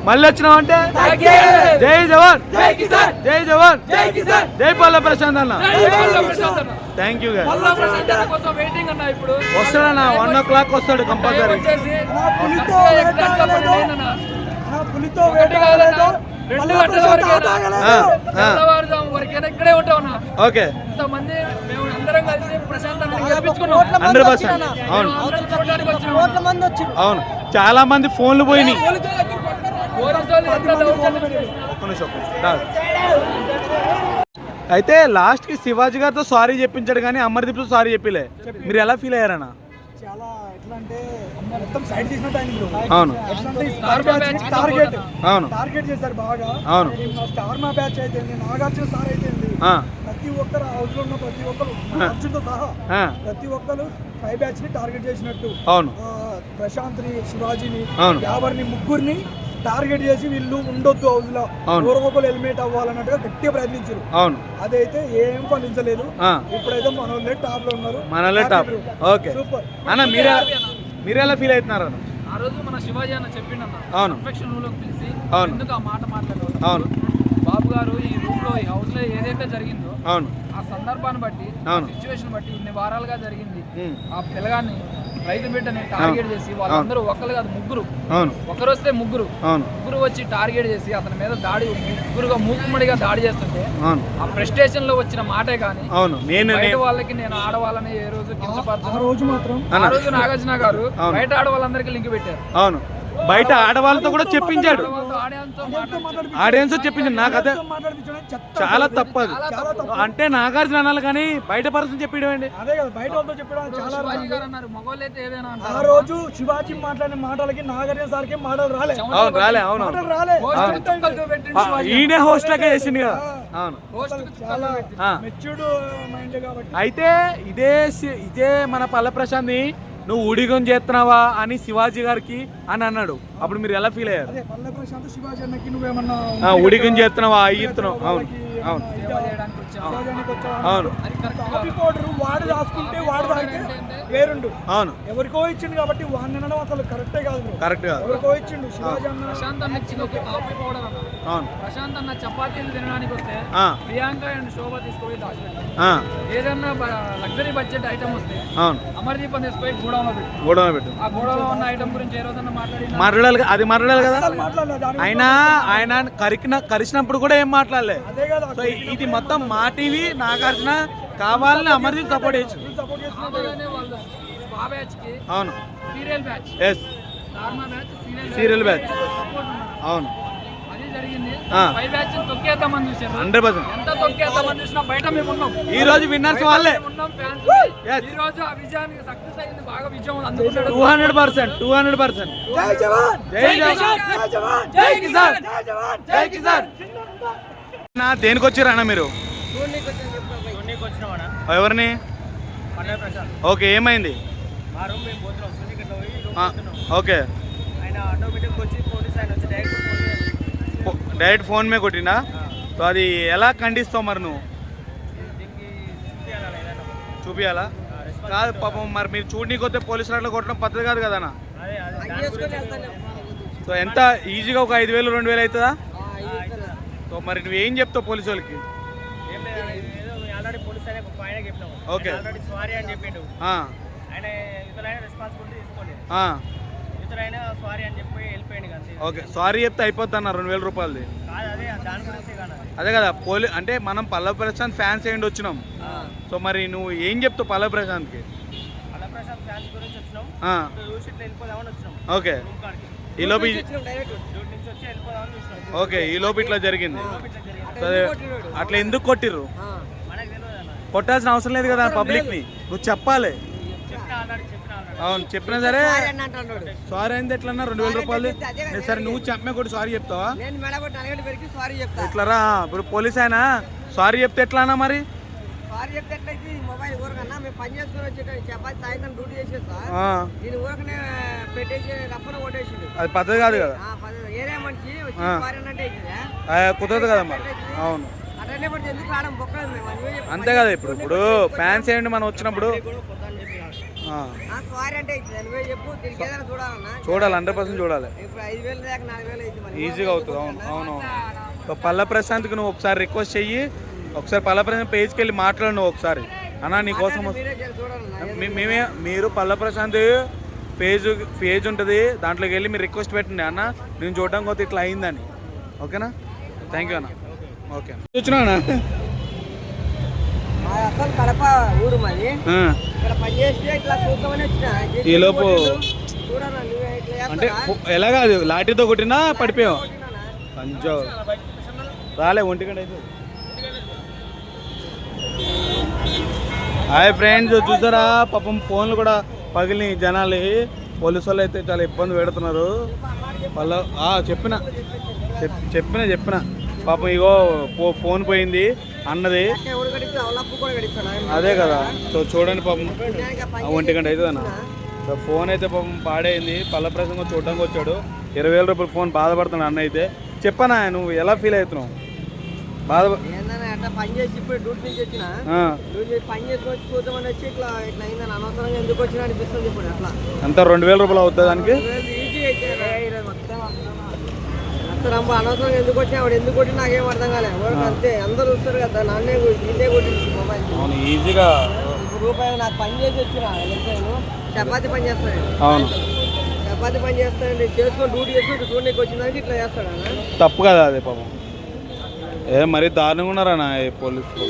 మళ్ళీ వచ్చినావు అంటే జై జవాన్ జై జవాన్ జై పల్ల ప్రశాంత్ అన్న. థ్యాంక్ యూ వస్తాడన్నా 1 o'clock వస్తాడు కంపల్సరీ. ఓకే 100%. అవును చాలా మంది ఫోన్లు పోయినాయి. అయితే లాస్ట్ కి శివాజీ గారితో సారీ చెప్పించాడు కానీ అమర్దీప్ తో సారీ చెప్పలే. మీరు ఎలా ఫీల్ అయ్యారన్నా? చాలా ఎట్లా అంటే మొత్తం సైడ్ తీసినట్టు అయింది. అవును అవును టార్గెట్ చేశారు బాగా. అవును స్టార్ మా బ్యాచ్ అయితే నాగార్జున సార్ అయితే ప్రతి ఒక్కరు హౌస్ లో ఉన్న ప్రతి ఒక్కరు అర్జున్తో సహా ప్రతి ఒక్కరు 5 బ్యాచ్ ని టార్గెట్ చేసినట్టు. అవును ప్రశాంత్ ని శివాజీని యావర్ని ముగ్గురిని టార్గెట్ చేసి వీళ్ళు ఉండొద్దు హౌస్ లో ఒకరు ఎలిమినేట్ అవ్వాలన్నట్టుగా గట్టిగా ప్రయత్నించారు. అవును అదైతే ఏం ఫలించలేదు. ఇప్పుడైతే మనోళ్ళే టాప్ లో ఉన్నారు. మనోళ్ళే టాప్. ఓకే సూపర్ అన్న. మీరు ఎలా ఫీల్ అవుతున్నారు అన్న? ఆ రోజు మన శివాజీ అన్న చెప్పిండన్న అవును పర్ఫెక్షన్ రూల్ పిలిచి అవును ఎందుకు ఆ మాట మాట్లాడారు. అవును బాబు గారు ఈ రూమ్ లో ఈ హౌస్ లో ఏదైతే జరిగిందో అవును ఆ సందర్భాన్ని బట్టి సిచ్యువేషన్ బట్టి ఇన్ని వారాలుగా జరిగింది. ఆ పిల్లగాన్ని రైతు బిడ్డని టార్గెట్ చేసి వాళ్ళందరూ ఒకరు కాదు ముగ్గురు, ఒకరు వస్తే ముగ్గురు వచ్చి టార్గెట్ చేసి అతని మీద దాడి ముగ్గురుగా మూకుమ్మడిగా దాడి చేస్తుంటే ఆ ప్రెస్టేషన్ లో వచ్చిన మాటే కానీ బయట వాళ్ళకి నేను ఆడవాళ్ళని ఏ రోజు కించపరచను. ఆ రోజు నాగార్జున గారు బయట ఆడవాళ్ళందరికీ లింక్ పెట్టారు. అవును బయట ఆడవాళ్ళతో కూడా చెప్పించాడు. ఆడియన్స్ చెప్పించాడు. నాకు అదే చాలా తప్పదు అంటే నాగార్జున అనాలి కానీ బయట పర్సన్ చెప్పేయండి. అదే కదా బయట వాళ్ళతో చెప్పడం చాలా. ఆ రోజు శివాజీ మాట్లాడిన మాటలకి నాగార్జున సార్కి మాటలు రాలే. అవును రాలే. ఈయనే హోస్ట్ లాగా చేసింది కదా. అవును చాలా మెచ్యూర్డ్ మైండ్ కాబట్టి. అయితే ఇదే మన పల్ల ప్రశాంత్ నువ్వు ఊడిగం చేస్తున్నావా అని శివాజీ గారికి అని అన్నాడు. అప్పుడు మీరు ఎలా ఫీల్ అయ్యారు? ఊడిగం చేస్తున్నావా అయ్యిస్తున్నావు? అవును అవును అవును వాడు రాసుకుంటే వాడు తాగితే వేరుండు. అవును ఎవరికో ఇచ్చిండు కాబట్టి వాడిని అనడం అసలు కరెక్టే కాదు. కరెక్ట్ కాదు. ఎవరికో ఇచ్చిండు. శివాజీ అన్న ప్రశాంత్ అన్న ఇచ్చింది ఒక కాఫీ పౌడర్ అన్న. అవును ప్రశాంత్ అన్న చపాతీలు తినడానికి వస్తే ప్రియాంక అండ్ శోభ తీసుకుపోయి దాచిపెట్టారు. ఏదన్నా లగ్జరీ బడ్జెట్ ఐటమ్ వస్తే అమర్దీప్ అని తీసుకుపోయి గోడౌన్ పెట్టు. ఆ గోడౌన్లో ఉన్న ఐటమ్ గురించి ఏ రోజన్నా మాట్లాడాలి. అది మాట్లాడాలి కదా. ఆయన కరిచినప్పుడు కూడా ఏం మాట్లాడలే. సో ఇది మొత్తం మా టీవీ నాగార్జున కావాలని అమర్దీప్ సపోర్ట్ చేసి. అవును సీరియల్ బ్యాచ్. అవును 100%. ఈ రోజు విన్నర్స్ వాళ్ళే. 200%. జై జవాన్ జై కిసాన్ జై కిసాన్. దేనికి వచ్చారు అన్న మీరు? ఎవరిని? ఓకే ఏమైంది? ఓకే డైరెక్ట్ ఫోన్ మీద కొట్టినా. సో అది ఎలా ఖండిస్తావు మరి నువ్వు? చూపియాలా? కాదు పాపం మరి మీరు చూడనీకి వస్తే పోలీసులు అట్లా కొట్టడం పద్ధతి కాదు కదా. సో ఎంత ఈజీగా ఒక 5,000 2,000 అవుతుందా? సో మరి నువ్వేం చెప్తావు పోలీసు వాళ్ళకి? ఓకే ఓకే సారీ చెప్తే అయిపోద్ది అన్న 2,000 రూపాయలది. అదే కదా అంటే మనం పల్లవి ప్రశాంత్ ఫ్యాన్స్ అయ్యండి వచ్చినాం. సో మరి నువ్వు ఏం చెప్తావు పల్లవి ప్రశాంత్కి? ఓకే ఈ లోపు ఇట్లా జరిగింది. అట్లా ఎందుకు కొట్టిర్రు? కొట్టాల్సిన అవసరం లేదు కదా పబ్లిక్ని. నువ్వు చెప్పాలి. అవును చెప్పినా సరే సారీ అయింది ఎట్లన్నా 2,000 రూపాయలు. సరే నువ్వు చెప్పమే కూడా సారీ చెప్తావా? ఇట్లరా ఇప్పుడు పోలీస్ అయినా సారీ చెప్తే ఎట్లానా మరి? అది పద్ధతి కాదు కదా. కుదరదు కదా మరి. అవును అంతే కదా. ఇప్పుడు ఫ్యాన్స్ ఏంటి మనం వచ్చినప్పుడు సారీ అంటే నువ్వే చెప్పు, దీనికి ఏదైనా చూడాలన్నా చూడాలి, 100% చూడాలి. ఇప్పుడు 5,000 దాకా 4,000 అయితే మరి ఈజీగా అవుతుంది. అవును అవును. సో పల్ల ప్రశాంత్కి నువ్వు ఒకసారి రిక్వెస్ట్ చెయ్యి, ఒకసారి పల్ల ప్రశాంత్ పేజ్కి వెళ్ళి మాట్లాడు నువ్వు ఒకసారి. అన్నా నీకోసం మీరే చూడాలన్నా. మేమే మీరు పల్ల ప్రశాంత్ పేజ్ ఉంటుంది, దాంట్లోకి వెళ్ళి మీరు రిక్వెస్ట్ పెట్టండి అన్న, నేను చూడడానికి పోతే ఇట్లా అయిందని. ఓకేనా? థ్యాంక్ యూ అన్న. ఓకే వచ్చినా మా అసలు కడప ఊరు మాది. ఇక్కడ పని చేస్తే ఇట్లా చూద్దామని వచ్చిన. ఈ లోపు చూడాలన్నా నువ్వే ఇట్లా అంటే చేస్తావా? ఎలా కాదు, లాఠీతో కొట్టినా పడిపోయావు కొంచెం రాలే 1 గంట అయితే. హాయ్ ఫ్రెండ్స్, చూసారా పాపం ఫోన్లు కూడా పగిలి జనాలు. పోలీసు వాళ్ళు అయితే చాలా ఇబ్బంది పెడుతున్నారు వాళ్ళ. చెప్పిన పాపం ఇగో ఫోన్ పోయింది అన్నది. ఎవరు కడిగితే అవలప్పు కూడా కడిగిస్తాను. అదే కదా, సో చూడండి పాపం 1 గంట అవుతుంది అన్న. ఫోన్ అయితే పాపం పాడైంది. పల్ల ప్రసంగం చూడడానికి వచ్చాడు, 20,000 రూపాయల ఫోన్. బాధపడుతున్నాడు అన్న. అయితే చెప్పనా నువ్వు ఎలా ఫీల్ అవుతున్నావు? ఏందన్నా అట్లా పని చేసి ఇప్పుడు డ్యూటీ నుంచి వచ్చిన డ్యూటీ పని చేసుకొని చూద్దామని వచ్చి ఇట్లా ఇట్లా అయిందని అనవసరంగా ఎందుకు వచ్చినా అనిపిస్తుంది ఇప్పుడు. అట్లా ఎంత 2,000 రూపాయలు అవుతుంది దానికి? ఈజీ అయితే మొత్తం అనవసరంగా ఎందుకు వచ్చినా ఆవిడ ఎందుకు కొట్టి నాకేం అర్థం కాలేదు. అంతే అందరూ చూస్తారు కదా, నాన్నే ఇదే కొట్టింది మొబైల్. అవును ఈజీగా. ఇప్పుడు రూపాయలు నాకు పని చేసి వచ్చిన నేను చపాతి పని చేస్తాను. అవును చపాతి పని చేస్తానండి, చేసుకొని డ్యూటీ చేసుకుంటూ చూడడానికి వచ్చిందానికి ఇట్లా చేస్తాడు. తప్పు కదా అది పాపం. మరీ దారుణంగా ఉన్నారన్న పోలీసు.